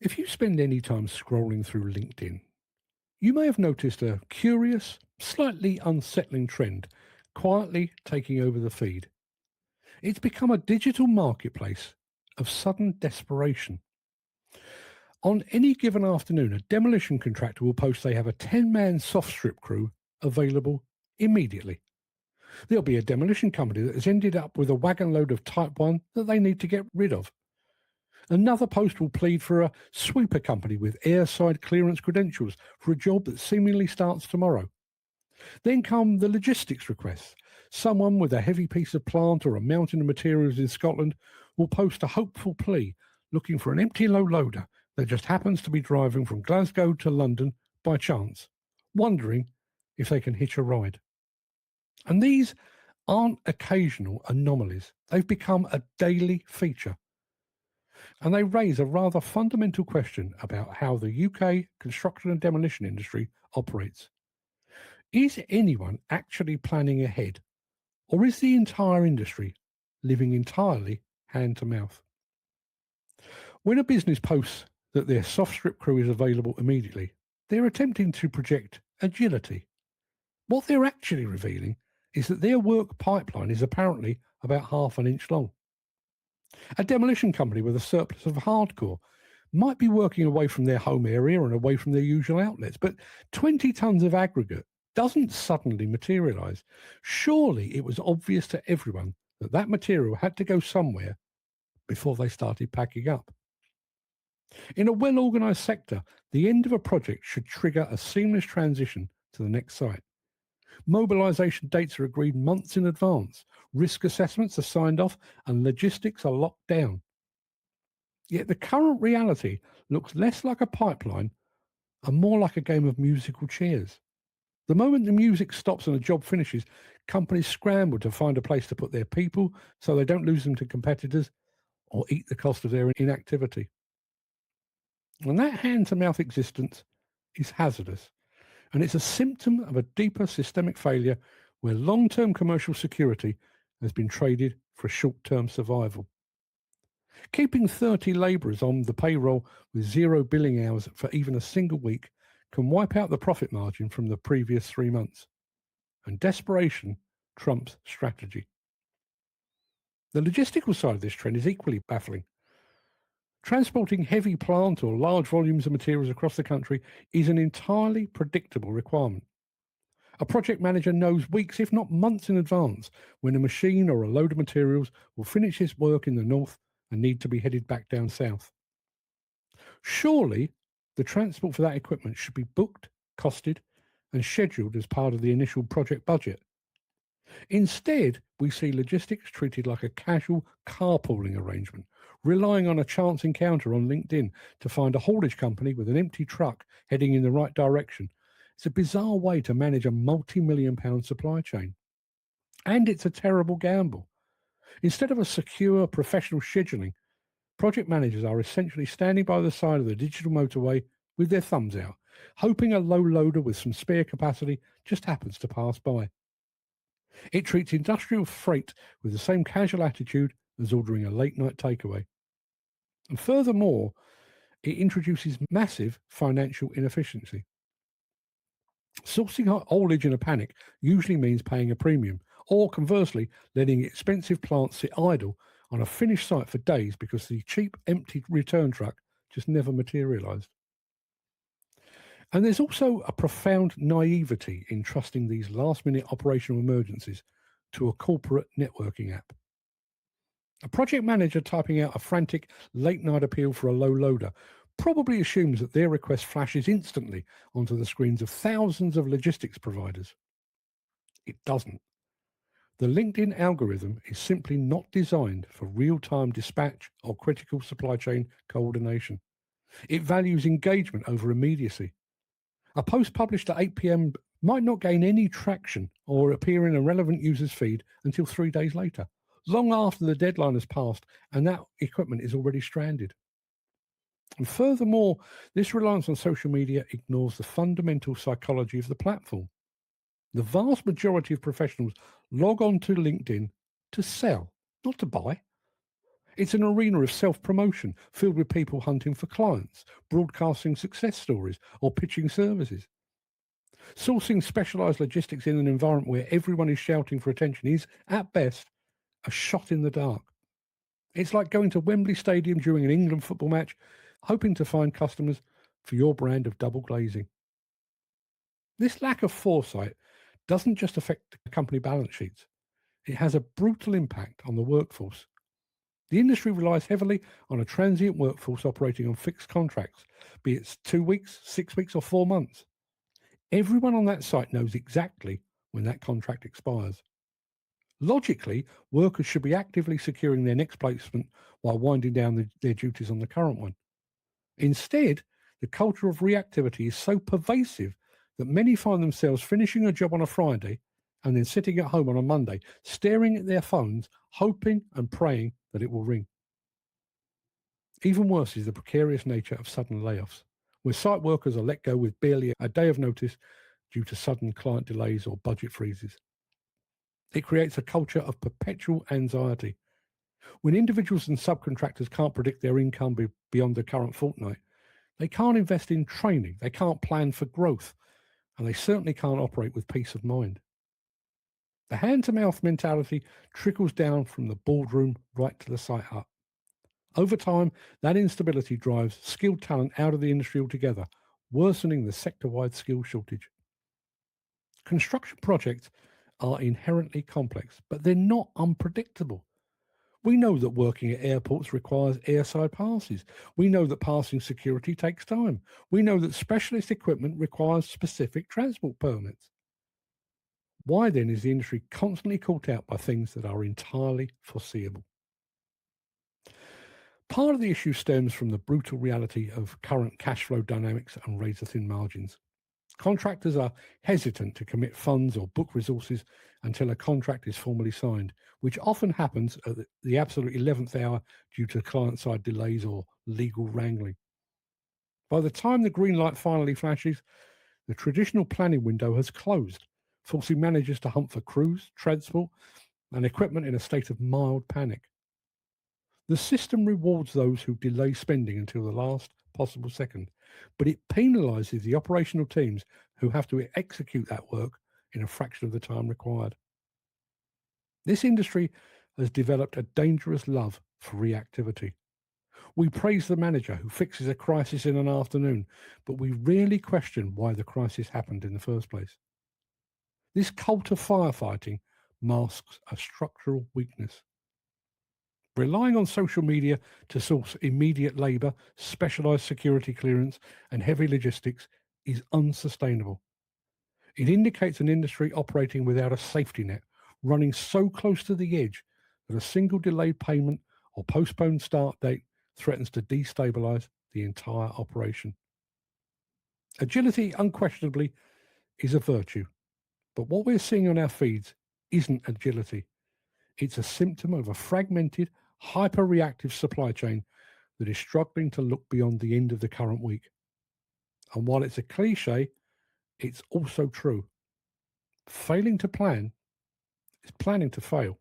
If you spend any time scrolling through LinkedIn, you may have noticed a curious, slightly unsettling trend quietly taking over the feed. It's become a digital marketplace of sudden desperation. On any given afternoon, a demolition contractor will post they have a 10-man soft strip crew available immediately. There'll be a demolition company that has ended up with a wagon load of Type 1 that they need to get rid of. Another post will plead for a sweeper company with airside clearance credentials for a job that seemingly starts tomorrow. Then come the logistics requests. Someone with a heavy piece of plant or a mountain of materials in Scotland will post a hopeful plea looking for an empty low loader that just happens to be driving from Glasgow to London by chance, wondering if they can hitch a ride. And these aren't occasional anomalies. They've become a daily feature. And they raise a rather fundamental question about how the UK construction and demolition industry operates. Is anyone actually planning ahead, or is the entire industry living entirely hand to mouth? When a business posts that their soft strip crew is available immediately, they're attempting to project agility. What they're actually revealing is that their work pipeline is apparently about half an inch long. A demolition company with a surplus of hardcore might be working away from their home area and away from their usual outlets, but 20 tons of aggregate doesn't suddenly materialise. Surely it was obvious to everyone that that material had to go somewhere before they started packing up. In a well-organised sector, the end of a project should trigger a seamless transition to the next site. Mobilisation dates are agreed months in advance, risk assessments are signed off, and logistics are locked down. Yet the current reality looks less like a pipeline and more like a game of musical chairs. The moment the music stops and a job finishes, companies scramble to find a place to put their people so they don't lose them to competitors or eat the cost of their inactivity. And that hand to mouth existence is hazardous, and it's a symptom of a deeper systemic failure where long term commercial security has been traded for short term survival. Keeping 30 labourers on the payroll with zero billing hours for even a single week can wipe out the profit margin from the previous 3 months. And desperation trumps strategy. The logistical side of this trend is equally baffling. Transporting heavy plant or large volumes of materials across the country is an entirely predictable requirement. A project manager knows weeks, if not months in advance, when a machine or a load of materials will finish its work in the north and need to be headed back down south. Surely, the transport for that equipment should be booked, costed, and scheduled as part of the initial project budget. Instead, we see logistics treated like a casual carpooling arrangement, relying on a chance encounter on LinkedIn to find a haulage company with an empty truck heading in the right direction. It's a bizarre way to manage a multi-million pound supply chain. And it's a terrible gamble. Instead of a secure professional scheduling, project managers are essentially standing by the side of the digital motorway with their thumbs out, hoping a low loader with some spare capacity just happens to pass by. It treats industrial freight with the same casual attitude as ordering a late night takeaway. And furthermore, it introduces massive financial inefficiency. Sourcing haulage in a panic usually means paying a premium, or conversely, letting expensive plants sit idle on a finished site for days because the cheap, empty return truck just never materialised. And there's also a profound naivety in trusting these last minute operational emergencies to a corporate networking app. A project manager typing out a frantic late night appeal for a low loader probably assumes that their request flashes instantly onto the screens of thousands of logistics providers. It doesn't. The LinkedIn algorithm is simply not designed for real-time dispatch or critical supply chain coordination. It values engagement over immediacy. A post published at 8 p.m. might not gain any traction or appear in a relevant user's feed until 3 days later, long after the deadline has passed and that equipment is already stranded. And furthermore, this reliance on social media ignores the fundamental psychology of the platform. The vast majority of professionals log on to LinkedIn to sell, not to buy. It's an arena of self promotion filled with people hunting for clients, broadcasting success stories, or pitching services. Sourcing specialised logistics in an environment where everyone is shouting for attention is, at best, a shot in the dark. It's like going to Wembley Stadium during an England football match, hoping to find customers for your brand of double glazing. This lack of foresight doesn't just affect the company balance sheets, it has a brutal impact on the workforce. The industry relies heavily on a transient workforce operating on fixed contracts, be it 2 weeks, 6 weeks, or 4 months. Everyone on that site knows exactly when that contract expires. Logically, workers should be actively securing their next placement while winding down their duties on the current one. Instead, the culture of reactivity is so pervasive that many find themselves finishing a job on a Friday and then sitting at home on a Monday, staring at their phones, hoping and praying that it will ring. Even worse is the precarious nature of sudden layoffs, where site workers are let go with barely a day of notice due to sudden client delays or budget freezes. It creates a culture of perpetual anxiety. When individuals and subcontractors can't predict their income beyond the current fortnight, they can't invest in training, they can't plan for growth, and they certainly can't operate with peace of mind. The hand to mouth mentality trickles down from the boardroom right to the site hut. Over time, that instability drives skilled talent out of the industry altogether, worsening the sector wide skill shortage. Construction projects are inherently complex, but they're not unpredictable. We know that working at airports requires airside passes. We know that passing security takes time. We know that specialist equipment requires specific transport permits. Why then is the industry constantly caught out by things that are entirely foreseeable? Part of the issue stems from the brutal reality of current cash flow dynamics and razor thin margins. Contractors are hesitant to commit funds or book resources until a contract is formally signed, which often happens at the absolute 11th hour due to client side delays or legal wrangling. By the time the green light finally flashes, the traditional planning window has closed, forcing managers to hunt for crews, transport, and equipment in a state of mild panic. The system rewards those who delay spending until the last possible second, but it penalises the operational teams who have to execute that work in a fraction of the time required. This industry has developed a dangerous love for reactivity. We praise the manager who fixes a crisis in an afternoon, but we rarely question why the crisis happened in the first place. This cult of firefighting masks a structural weakness. Relying on social media to source immediate labour, specialised security clearance, and heavy logistics is unsustainable. It indicates an industry operating without a safety net, running so close to the edge that a single delayed payment or postponed start date threatens to destabilise the entire operation. Agility, unquestionably, is a virtue, but what we're seeing on our feeds isn't agility. It's a symptom of a fragmented, hyper reactive supply chain that is struggling to look beyond the end of the current week. And while it's a cliche, it's also true. Failing to plan is planning to fail.